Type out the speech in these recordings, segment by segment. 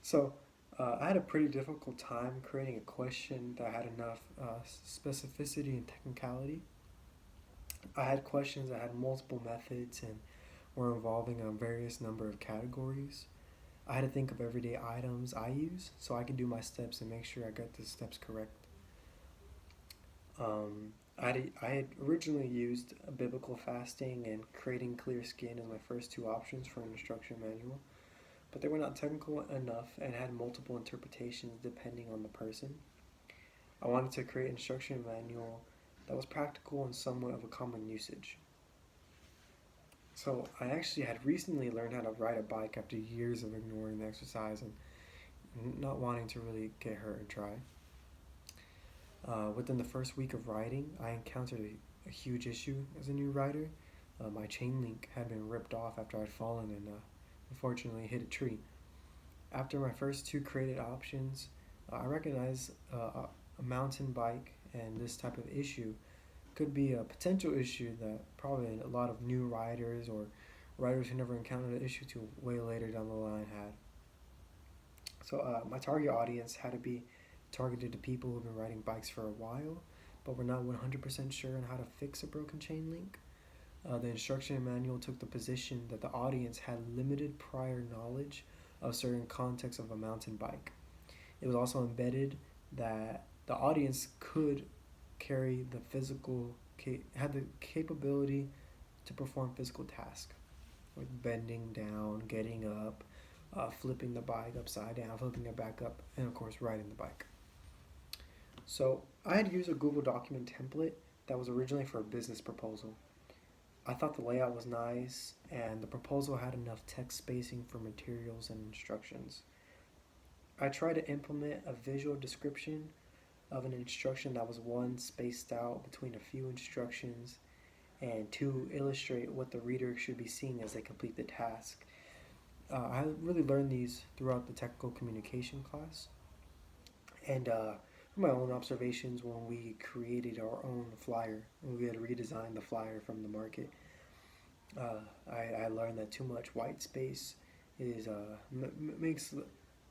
So I had a pretty difficult time creating a question that had enough specificity and technicality. I had questions that had multiple methods and were involving a various number of categories. I had to think of everyday items I use so I could do my steps and make sure I got the steps correct. I had originally used biblical fasting and creating clear skin as my first two options for an instruction manual, but they were not technical enough and had multiple interpretations depending on the person. I wanted to create an instruction manual that was practical and somewhat of a common usage. So I actually had recently learned how to ride a bike after years of ignoring the exercise and not wanting to really get hurt and try. Within the first week of riding, I encountered a huge issue as a new rider. My chain link had been ripped off after I'd fallen and unfortunately hit a tree. After my first two created options, I recognized a mountain bike and this type of issue could be a potential issue that probably a lot of new riders or riders who never encountered an issue till way later down the line had. So my target audience had to be targeted to people who've been riding bikes for a while, but were not 100% sure on how to fix a broken chain link. The instruction manual took the position that the audience had limited prior knowledge of certain contexts of a mountain bike. It was also embedded that the audience could carry the physical, had the capability to perform physical tasks, like bending down, getting up, flipping the bike upside down, flipping it back up, and of course riding the bike. So I had used a Google document template that was originally for a business proposal. I thought the layout was nice and the proposal had enough text spacing for materials and instructions. I tried to implement a visual description of an instruction that was one spaced out between a few instructions and two illustrate what the reader should be seeing as they complete the task. I really learned these throughout the technical communication class and from my own observations when we created our own flyer and we had redesigned the flyer from the market. I learned that too much white space makes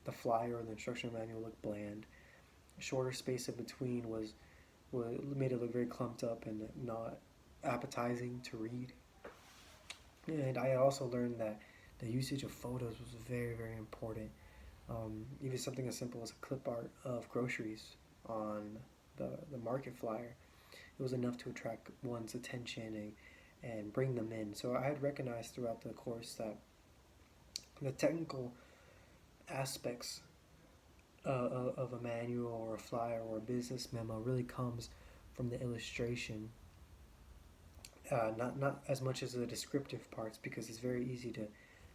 the flyer or the instruction manual look bland. Shorter space in between was made it look very clumped up and not appetizing to read. And I also learned that the usage of photos was very important. Even something as simple as a clip art of groceries on the market flyer, it was enough to attract one's attention and bring them in. So I had recognized throughout the course that the technical aspects of a manual or a flyer or a business memo really comes from the illustration, not as much as the descriptive parts, because it's very easy to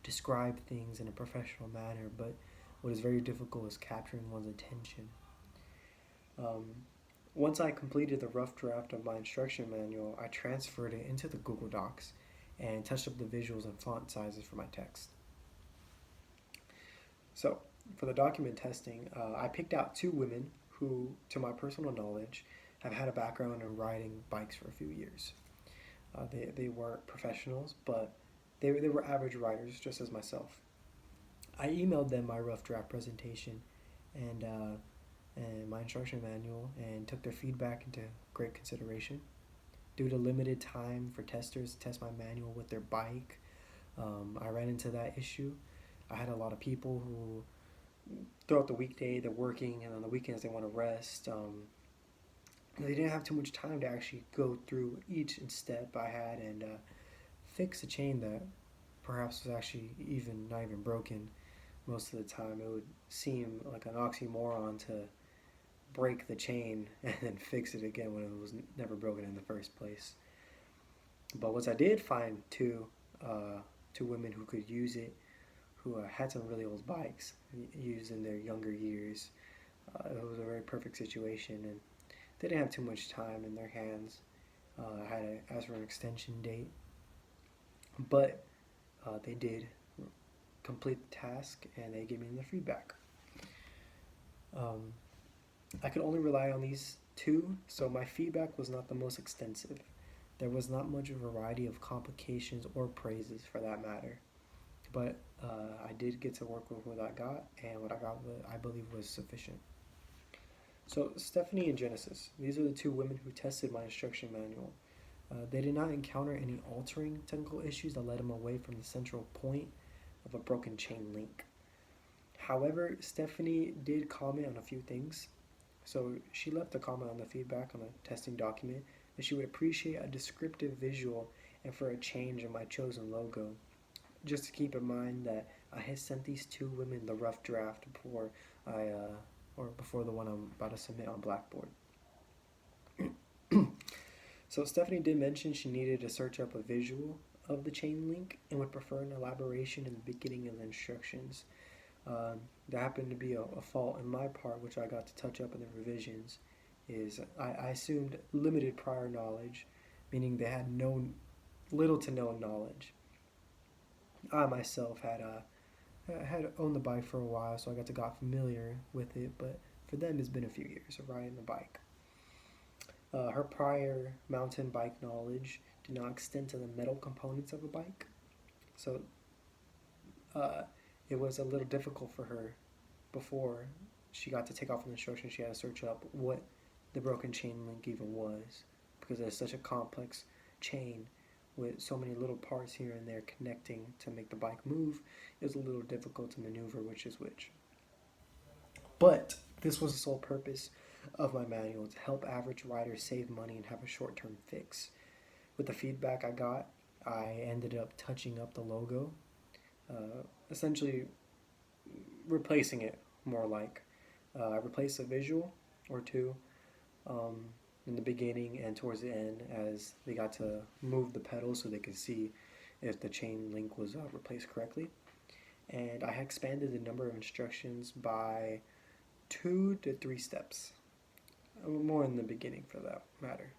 describe things in a professional manner, but what is very difficult is capturing one's attention. Um, Once I completed the rough draft of my instruction manual, I transferred it into the Google Docs and touched up the visuals and font sizes for my text. So, for the document testing, I picked out two women who, to my personal knowledge, have had a background in riding bikes for a few years. They weren't professionals, but they were average riders, just as myself. I emailed them my rough draft presentation and, uh, and my instruction manual and took their feedback into great consideration. Due to limited time for testers to test my manual with their bike, I ran into that issue. I had a lot of people who, throughout the weekday, they're working, and on the weekends, they want to rest. They didn't have too much time to actually go through each step I had and fix a chain that perhaps was actually even not even broken. Most of the time, it would seem like an oxymoron to break the chain and then fix it again when it was never broken in the first place. But once I did find two women who could use it, who had some really old bikes used in their younger years, it was a very perfect situation, and they didn't have too much time in their hands. I had to ask for an extension date, but they did complete the task and they gave me their feedback. Um, I could only rely on these two, so my feedback was not the most extensive. There was not much variety of complications or praises for that matter. but I did get to work with what I got, and what I got, I believe, was sufficient. So Stephanie and Genesis, these are the two women who tested my instruction manual. They did not encounter any altering technical issues that led them away from the central point of a broken chain link. However, Stephanie did comment on a few things. So she left a comment on the feedback on the testing document that she would appreciate a descriptive visual and for a change in my chosen logo. Just to keep in mind that I had sent these two women the rough draft before before the one I'm about to submit on Blackboard. So Stephanie did mention she needed to search up a visual of the chain link and would prefer an elaboration in the beginning of the instructions. That happened to be a fault in my part, which I got to touch up in the revisions, is I assumed limited prior knowledge, meaning they had little to no knowledge. I myself had owned the bike for a while, so I got familiar with it, but for them it's been a few years of riding the bike. Her prior mountain bike knowledge did not extend to the metal components of a bike, so it was a little difficult for her before she got to take off on the instruction. She had to search up what the broken chain link even was, because it's such a complex chain with so many little parts here and there connecting to make the bike move. It was a little difficult to maneuver which is which. But this was the sole purpose of my manual, to help average riders save money and have a short-term fix. With the feedback I got, I ended up touching up the logo, essentially replacing it more like. I replaced a visual or two in the beginning and towards the end as they got to move the pedals so they could see if the chain link was replaced correctly. And I had expanded the number of instructions by 2 to 3 steps. More in the beginning for that matter.